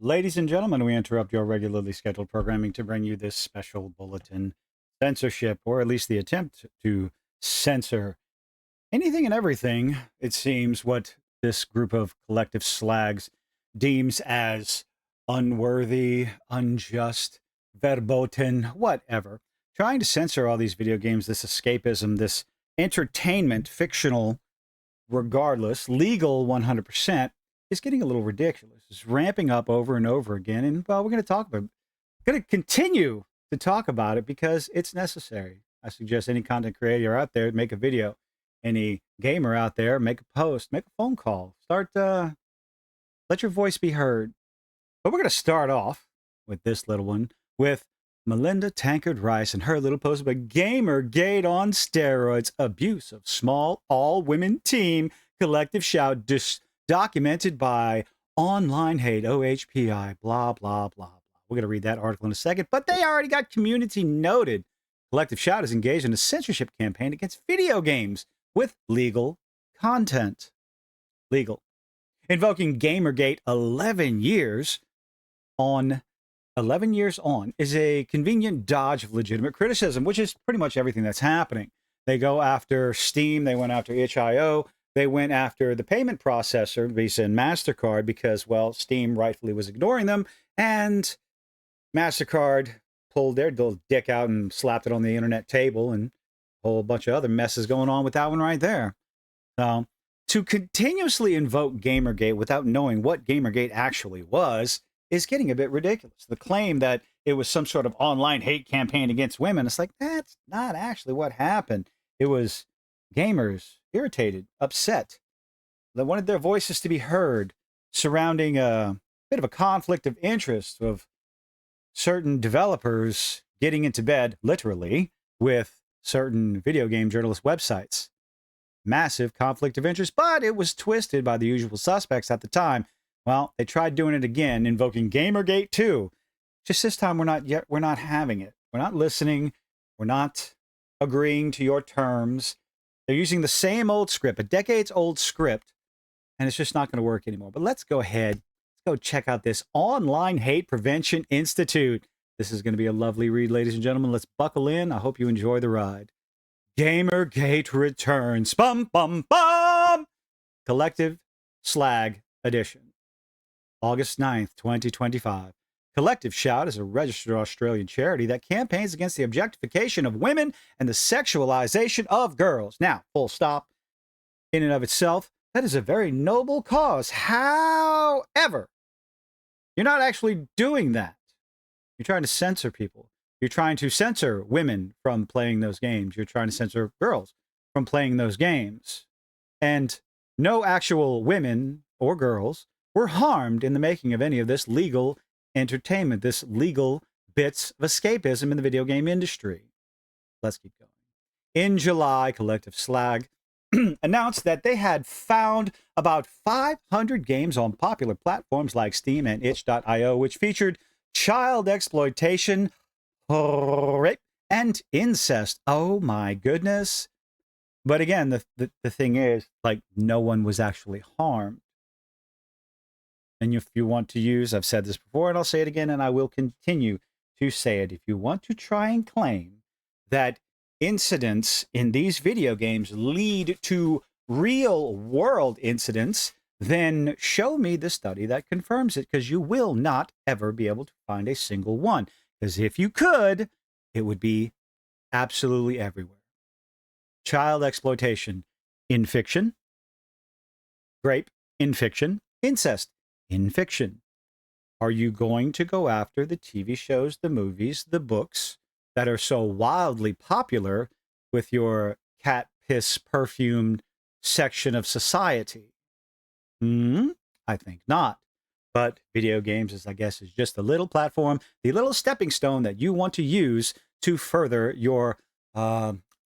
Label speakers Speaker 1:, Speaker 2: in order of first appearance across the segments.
Speaker 1: Ladies and gentlemen, we interrupt your regularly scheduled programming to bring you this special bulletin. Censorship, or at least the attempt to censor anything and everything, it seems, what this group of collective slags deems as unworthy, unjust, verboten, whatever. Trying to censor all these video games, this escapism, this entertainment, fictional, regardless, legal 100%, is getting a little ridiculous. It's ramping up over and over again. And, well, we're going to talk about it. We're going to continue to talk about it because it's necessary. I suggest any content creator out there make a video. Any gamer out there, make a post, make a phone call. Let your voice be heard. But we're going to start off with this little one with Melinda Tankard Rice and her little post about Gamergate on steroids, abuse of small all-women team, collective shout, documented by online hate, OHPI, blah, blah, blah, blah. We're going to read that article in a second, but they already got community noted. Collective Shout is engaged in a censorship campaign against video games with legal content. Legal. Invoking Gamergate 11 years on is a convenient dodge of legitimate criticism, which is pretty much everything that's happening. They go after Steam, they went after itch.io, they went after the payment processor, Visa and MasterCard, because, well, Steam rightfully was ignoring them, and MasterCard pulled their little dick out and slapped it on the internet table, and a whole bunch of other messes going on with that one right there. So, to continuously invoke Gamergate without knowing what Gamergate actually was is getting a bit ridiculous. The claim that it was some sort of online hate campaign against women, it's like, that's not actually what happened. It was gamers irritated, upset. They wanted their voices to be heard surrounding a bit of a conflict of interest of certain developers getting into bed, literally, with certain video game journalist websites. Massive conflict of interest, but it was twisted by the usual suspects at the time. Well, they tried doing it again, invoking Gamergate 2. Just this time, we're not having it. We're not listening. We're not agreeing to your terms. They're using the same old script, a decades-old script, and it's just not going to work anymore. But let's go ahead. Let's go check out this Online Hate Prevention Institute. This is going to be a lovely read, ladies and gentlemen. Let's buckle in. I hope you enjoy the ride. Gamergate returns. Bum, bum, bum! Collective Slag Edition. August 9th, 2025. Collective Shout is a registered Australian charity that campaigns against the objectification of women and the sexualization of girls. Now, full stop. In and of itself, that is a very noble cause. However, you're not actually doing that. You're trying to censor people. You're trying to censor women from playing those games. You're trying to censor girls from playing those games. And no actual women or girls were harmed in the making of any of this legal entertainment, this legal bits of escapism in the video game industry. Let's keep going. In July, Collective Slag announced that they had found about 500 games on popular platforms like Steam and itch.io, which featured child exploitation, rape, and incest. Oh my goodness. But again, the thing is, like, no one was actually harmed. And if you want to use, I've said this before and I'll say it again and I will continue to say it. If you want to try and claim that incidents in these video games lead to real world incidents, then show me the study that confirms it, because you will not ever be able to find a single one. Because if you could, it would be absolutely everywhere. Child exploitation in fiction, rape in fiction, incest in fiction. Are you going to go after the TV shows, the movies, the books that are so wildly popular with your cat piss perfumed section of society? I think not. But video games, I guess, is just a little platform, the little stepping stone that you want to use to further your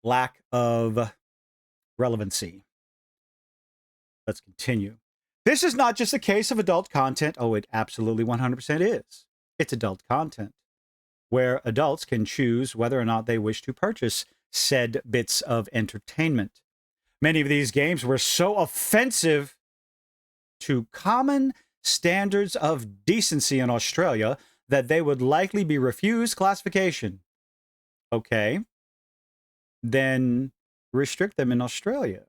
Speaker 1: lack of relevancy. Let's continue. This is not just a case of adult content. Oh, it absolutely 100% is. It's adult content, where adults can choose whether or not they wish to purchase said bits of entertainment. Many of these games were so offensive to common standards of decency in Australia that they would likely be refused classification. Okay. Then restrict them in Australia.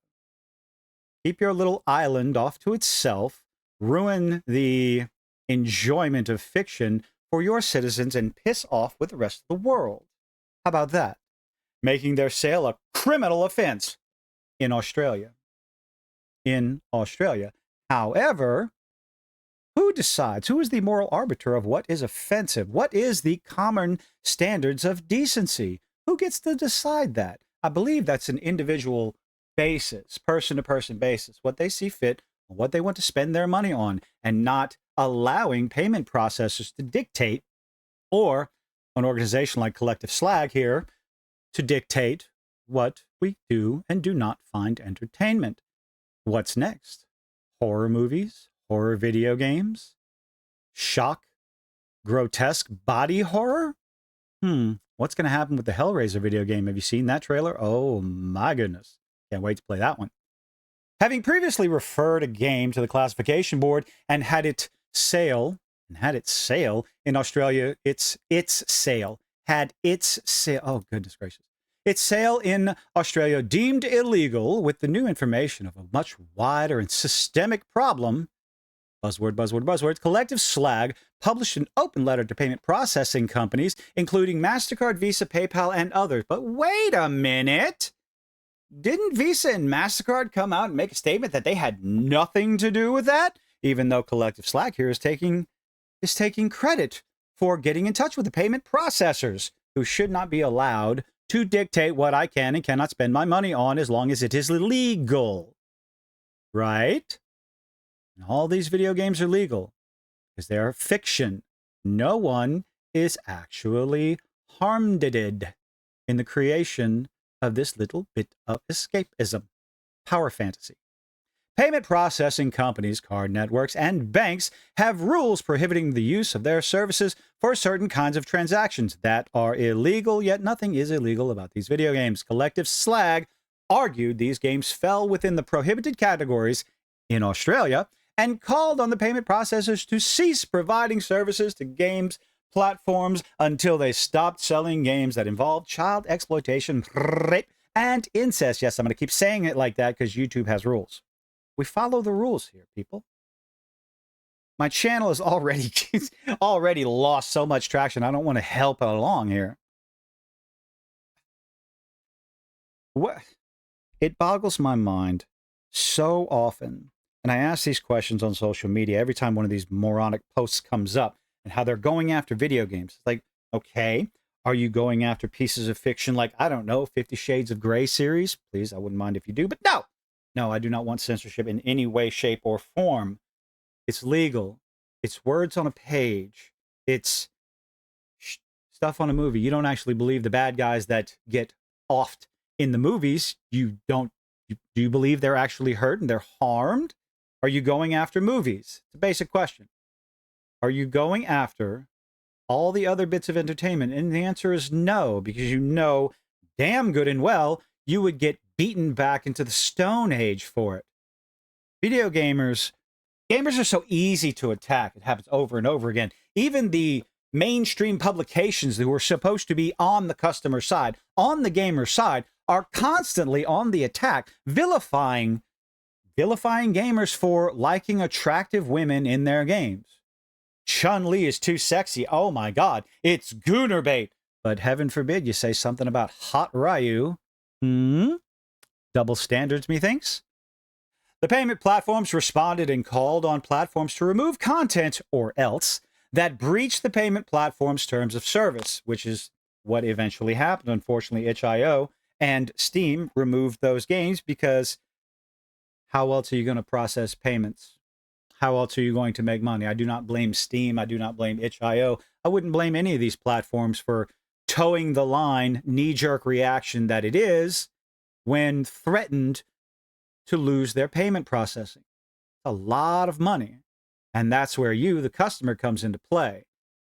Speaker 1: Keep your little island off to itself, ruin the enjoyment of fiction for your citizens, and piss off with the rest of the world. How about that? Making their sale a criminal offense in Australia. However, who decides? Who is the moral arbiter of what is offensive? What is the common standards of decency? Who gets to decide that? I believe that's an individual basis, person-to-person basis, what they see fit, what they want to spend their money on, and not allowing payment processors to dictate, or an organization like Collective Slag here to dictate what we do and do not find entertainment. What's next? Horror movies? Horror video games? Shock? Grotesque body horror? What's going to happen with the Hellraiser video game? Have you seen that trailer? Oh my goodness. Can't wait to play that one. Having previously referred a game to the classification board and had its sale in Australia, its sale. Oh, goodness gracious. Its sale in Australia deemed illegal with the new information of a much wider and systemic problem. Buzzword. Collective Slag published an open letter to payment processing companies, including MasterCard, Visa, PayPal, and others. But wait a minute. Didn't Visa and MasterCard come out and make a statement that they had nothing to do with that? Even though Collective Slag here is taking credit for getting in touch with the payment processors, who should not be allowed to dictate what I can and cannot spend my money on as long as it is legal. Right? And all these video games are legal because they are fiction. No one is actually harmed in the creation of this little bit of escapism. Power fantasy. Payment processing companies, card networks, and banks have rules prohibiting the use of their services for certain kinds of transactions that are illegal, yet nothing is illegal about these video games. Collective Slag argued these games fell within the prohibited categories in Australia and called on the payment processors to cease providing services to games platforms until they stopped selling games that involved child exploitation, rape, and incest. Yes, I'm going to keep saying it like that because YouTube has rules. We follow the rules here, people. My channel is already lost so much traction. I don't want to help it along here. What? It boggles my mind so often. And I ask these questions on social media every time one of these moronic posts comes up, and how they're going after video games. It's like, okay, are you going after pieces of fiction like, I don't know, 50 Shades of Grey series? Please, I wouldn't mind if you do, but no, I do not want censorship in any way, shape, or form. It's legal. It's words on a page. It's stuff on a movie. You don't actually believe the bad guys that get offed in the movies. Do you believe they're actually hurt and they're harmed? Are you going after movies? It's a basic question. Are you going after all the other bits of entertainment? And the answer is no, because you know damn good and well you would get beaten back into the Stone Age for it. Gamers are so easy to attack. It happens over and over again. Even the mainstream publications who are supposed to be on the customer side, on the gamer side, are constantly on the attack, vilifying gamers for liking attractive women in their games. Chun-Li is too sexy. Oh my God, it's gooner bait. But heaven forbid you say something about hot Ryu. Double standards, methinks? The payment platforms responded and called on platforms to remove content or else that breached the payment platform's terms of service, which is what eventually happened. Unfortunately, itch.io and Steam removed those games because how else are you going to process payments? How else are you going to make money? I do not blame Steam. I do not blame itch.io. I wouldn't blame any of these platforms for towing the line, knee-jerk reaction that it is when threatened to lose their payment processing. A lot of money. And that's where you, the customer, comes into play.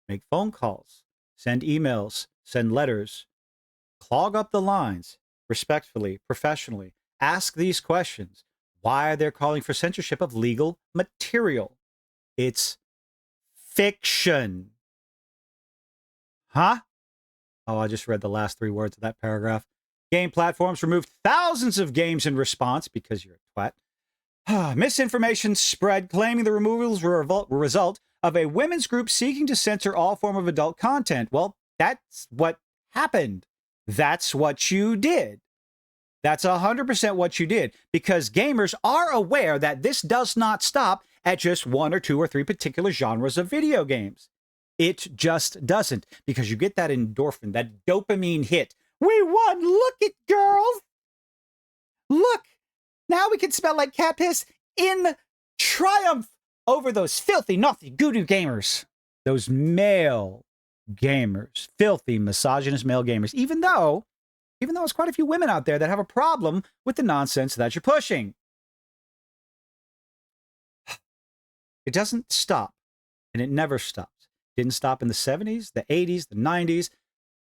Speaker 1: Make phone calls, send emails, send letters, clog up the lines respectfully, professionally. Ask these questions. Why they're calling for censorship of legal material. It's fiction. Huh? Oh, I just read the last 3 words of that paragraph. Game platforms removed thousands of games in response because you're a twat. Misinformation spread claiming the removals were a result of a women's group seeking to censor all form of adult content. Well, that's what happened. That's what you did. That's 100% what you did, because gamers are aware that this does not stop at just 1 or 2 or 3 particular genres of video games. It just doesn't, because you get that endorphin, that dopamine hit. We won! Look it, girls! Look! Now we can smell like cat piss in triumph over those filthy, naughty, goo-doo gamers. Those male gamers. Filthy, misogynist male gamers. Even though there's quite a few women out there that have a problem with the nonsense that you're pushing. It doesn't stop, and it never stops. It didn't stop in the 70s, the 80s, the 90s.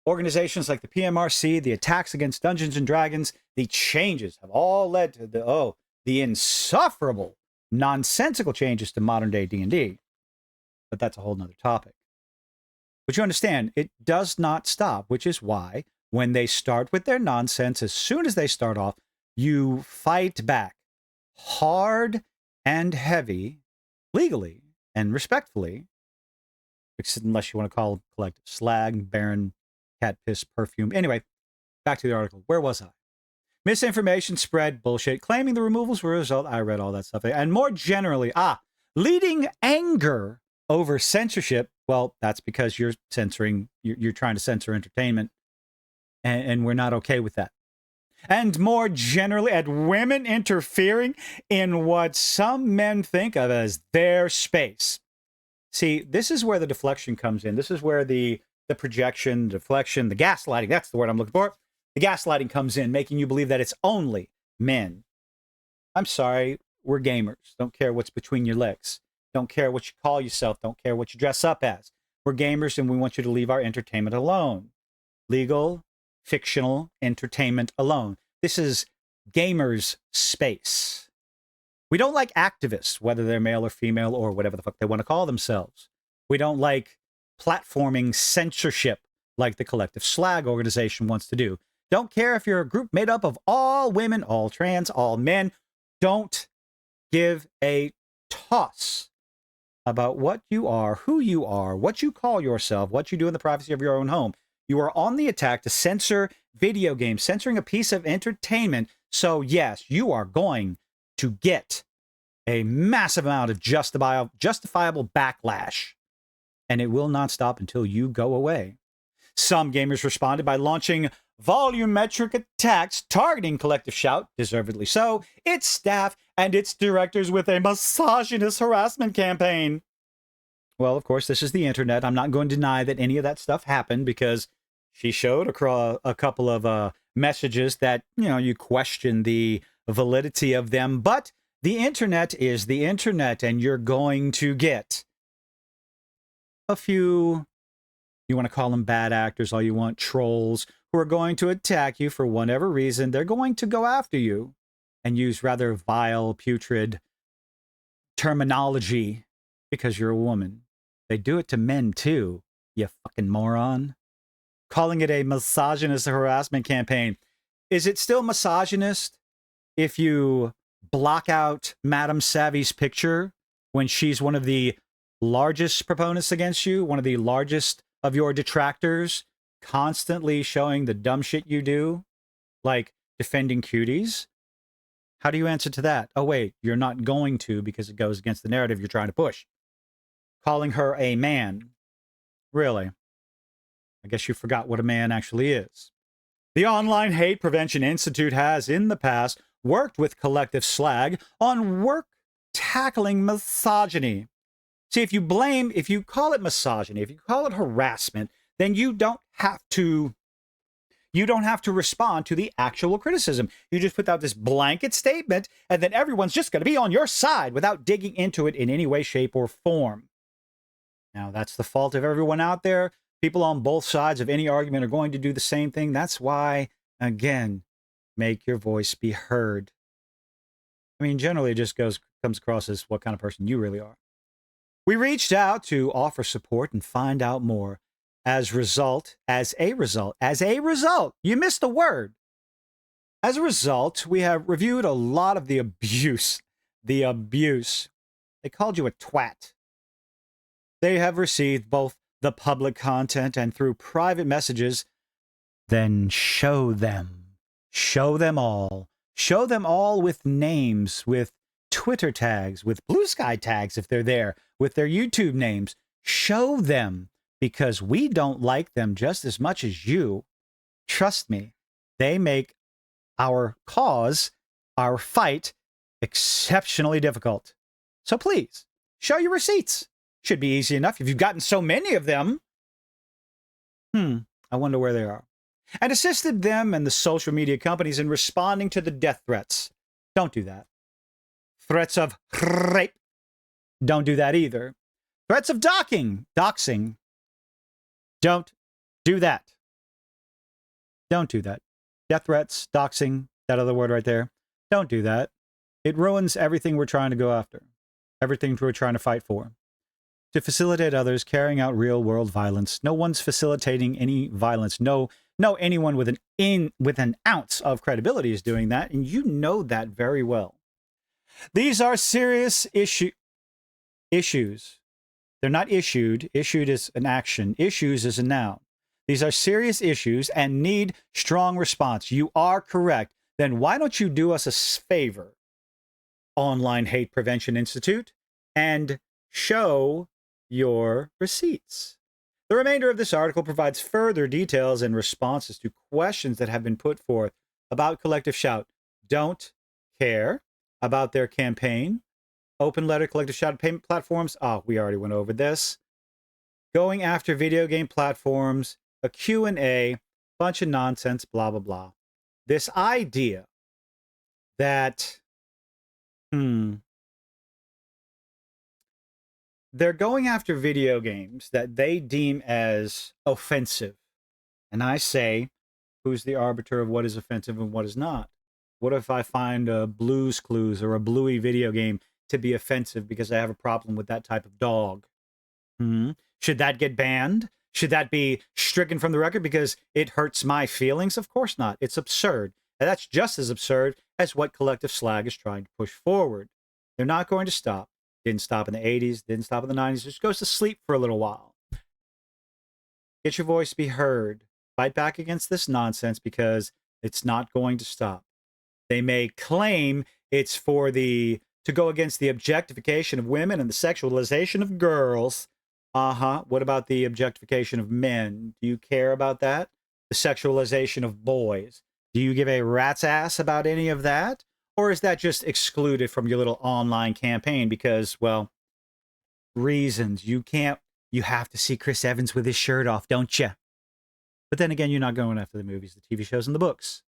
Speaker 1: Organizations like the PMRC, the attacks against Dungeons and Dragons, the changes have all led to the insufferable, nonsensical changes to modern-day D&D. But that's a whole nother topic. But you understand, it does not stop, which is why when they start with their nonsense, as soon as they start off, you fight back hard and heavy, legally and respectfully, unless you want to call collective slag, barren, cat piss, perfume. Anyway, back to the article. Where was I? Misinformation spread, bullshit, claiming the removals were a result. I read all that stuff. And more generally, leading anger over censorship. Well, that's because you're censoring, you're trying to censor entertainment. And we're not okay with that. And more generally, at women interfering in what some men think of as their space. See, this is where the deflection comes in. This is where the projection, deflection, the gaslighting, that's the word I'm looking for. The gaslighting comes in, making you believe that it's only men. I'm sorry, we're gamers. Don't care what's between your legs. Don't care what you call yourself. Don't care what you dress up as. We're gamers, and we want you to leave our entertainment alone. Legal, fictional entertainment alone. This is gamers' space. We don't like activists, whether they're male or female or whatever the fuck they want to call themselves. We don't like platforming censorship like the collective slag organization wants to do. Don't care if you're a group made up of all women, all trans, all men. Don't give a toss about what you are, who you are, what you call yourself, what you do in the privacy of your own home. You are on the attack to censor video games, censoring a piece of entertainment. So yes, you are going to get a massive amount of justifiable backlash. And it will not stop until you go away. Some gamers responded by launching volumetric attacks targeting Collective Shout, deservedly so, its staff and its directors with a misogynist harassment campaign. Well, of course, this is the internet. I'm not going to deny that any of that stuff happened, because she showed across a couple of messages that, you question the validity of them. But the internet is the internet, and you're going to get a few, you want to call them bad actors, all you want, trolls, who are going to attack you for whatever reason. They're going to go after you and use rather vile, putrid terminology because you're a woman. They do it to men too, you fucking moron. Calling it a misogynist harassment campaign. Is it still misogynist if you block out Madame Savvy's picture when she's one of the largest proponents against you, one of the largest of your detractors, constantly showing the dumb shit you do, like defending cuties? How do you answer to that? Oh, wait, you're not going to, because it goes against the narrative you're trying to push. Calling her a man. Really? I guess you forgot what a man actually is. The Online Hate Prevention Institute has, in the past, worked with Collective Slag on work tackling misogyny. See, if you call it misogyny, if you call it harassment, then you don't have to respond to the actual criticism. You just put out this blanket statement, and then everyone's just going to be on your side without digging into it in any way, shape, or form. Now, that's the fault of everyone out there. People on both sides of any argument are going to do the same thing. That's why, again, make your voice be heard. I mean, generally it just comes across as what kind of person you really are. We reached out to offer support and find out more. As a result, you missed a word. As a result, we have reviewed a lot of the abuse. The abuse. They called you a twat. They have received both the public content and through private messages. Then show them. Show them all. Show them all with names, with Twitter tags, with Blue Sky tags if they're there, with their YouTube names. Show them, because we don't like them just as much as you. Trust me, they make our cause, our fight, exceptionally difficult. So please, show your receipts. Should be easy enough if you've gotten so many of them. I wonder where they are. And assisted them and the social media companies in responding to the death threats. Don't do that. Threats of rape. Don't do that either. Threats of doxing. Don't do that. Don't do that. Death threats, doxing, that other word right there. Don't do that. It ruins everything we're trying to go after. Everything we're trying to fight for. To facilitate others carrying out real-world violence. No one's facilitating any violence. No anyone with an ounce of credibility is doing that, and you know that very well. These are serious issues. They're not issued. Issued is an action. Issues is a noun. These are serious issues and need strong response. You are correct. Then why don't you do us a favor, Online Hate Prevention Institute, and show your receipts. The remainder of this article provides further details and responses to questions that have been put forth about Collective Shout. Don't care about their campaign. Open letter, Collective Shout payment platforms. We already went over this. Going after video game platforms, a Q&A, bunch of nonsense, blah, blah, blah. This idea that, they're going after video games that they deem as offensive. And I say, who's the arbiter of what is offensive and what is not? What if I find a Blue's Clues or a Bluey video game to be offensive because I have a problem with that type of dog? Should that get banned? Should that be stricken from the record because it hurts my feelings? Of course not. It's absurd. And that's just as absurd as what Collective Slag is trying to push forward. They're not going to stop. Didn't stop in the 80s, didn't stop in the 90s, just goes to sleep for a little while. Get your voice be heard. Fight back against this nonsense because it's not going to stop. They may claim it's to go against the objectification of women and the sexualization of girls. What about the objectification of men? Do you care about that? The sexualization of boys. Do you give a rat's ass about any of that? Or is that just excluded from your little online campaign because, well, reasons. You have to see Chris Evans with his shirt off, don't you? But then again, you're not going after the movies, the TV shows, and the books.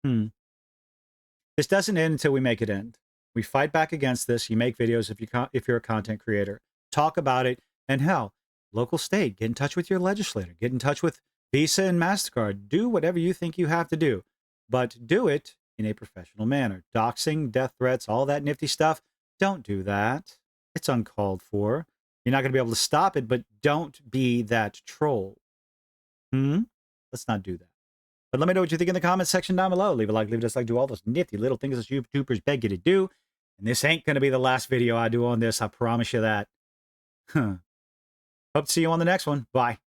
Speaker 1: This doesn't end until we make it end. We fight back against this. You make videos if you're a content creator. Talk about it. And hell, local state, get in touch with your legislator. Get in touch with Visa and MasterCard. Do whatever you think you have to do. But do it in a professional manner. Doxing, death threats, all that nifty stuff. Don't do that. It's uncalled for. You're not going to be able to stop it, but don't be that troll. Let's not do that. But let me know what you think in the comments section down below. Leave a like, leave a dislike, do all those nifty little things that YouTubers beg you to do. And this ain't going to be the last video I do on this. I promise you that. Hope to see you on the next one. Bye.